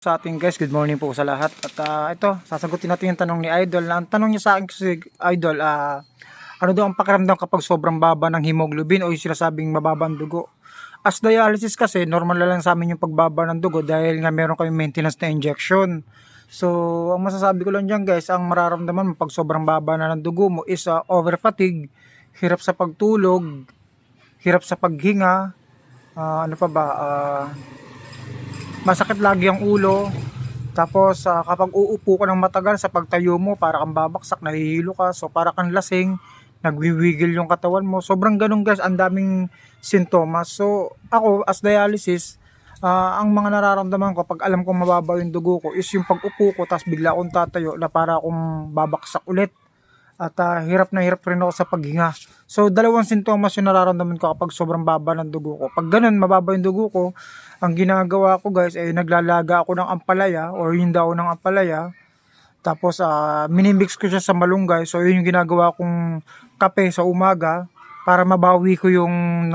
Sa ating guys, good morning po sa lahat. At ito, sasagutin natin yung tanong ni Idol. Ang tanong niya sa akin kasi, Idol, ano daw ang pakiramdam kapag sobrang baba ng hemoglobin o yung sinasabing mababa ang dugo? As dialysis kasi, normal na lang sa amin yung pagbaba ng dugo dahil nga meron kami maintenance na injection. So, ang masasabi ko lang dyan guys, ang mararamdaman mo pag sobrang baba na ng dugo mo is over fatigue, hirap sa pagtulog, hirap sa paghinga, ano pa ba, masakit lagi ang ulo. Tapos kapag uupo ka ng matagal sa pagtayo mo, para kang babaksak, nahihilo ka, so para kang lasing, nagwiwigil yung katawan mo. Sobrang ganun guys, ang daming sintomas. So ako as dialysis, ang mga nararamdaman ko pag alam kong mababa yung dugo ko is yung pag-upo ko, tapos bigla akong tatayo na para akong babaksak ulit. At hirap na hirap rin ako sa paghinga. So dalawang sintomas yung nararamdaman ko kapag sobrang baba ng dugo ko. Pag ganun, mababa yung dugo ko, ang ginagawa ko guys ay naglalaga ako ng ampalaya or yung daon ng ampalaya. Tapos minimix ko siya sa malunggay. So yun yung ginagawa kong kape sa umaga para mabawi ko yung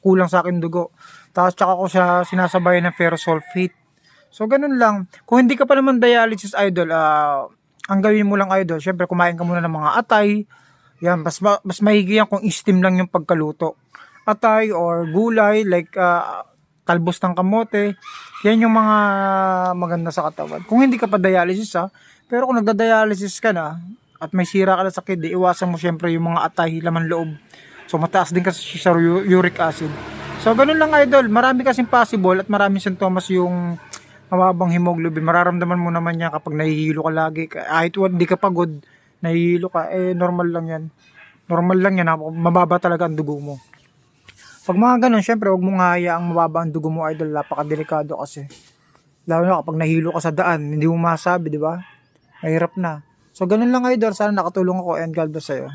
kulang sa akin dugo. Tapos tsaka ko siya sinasabayan ng ferrous sulfate. So ganun lang. Kung hindi ka pa naman dialysis idol, ang gawin mo lang idol, syempre kumain ka muna ng mga atay. Yan, mas maigi yan kung steam lang yung pagkaluto. Atay or gulay like talbos ng kamote. Yan yung mga maganda sa katawan. Kung hindi ka pa dialysis pero kung nagda-dialysis ka na at may sira ka na sa kidney, iwasan mo syempre yung mga atay, laman loob. So mataas din kasi sa uric acid. So ganun lang idol, marami kasing possible at maraming sintomas yung mababang hemoglobin. Mararamdaman mo naman yan kapag nahihilo ka lagi. Kahit hindi ka pagod, nahihilo ka, normal lang yan. Normal lang yan, mababa talaga ang dugo mo. Pag mga ganun, syempre, huwag mong hayaang mababa ang dugo mo, idol. Napakadelikado kasi. Lalo na kapag nahilo ka sa daan, hindi mo masabi, di ba? Mahirap na. So, ganun lang, idol. Sana nakatulong ako and God bless sa'yo.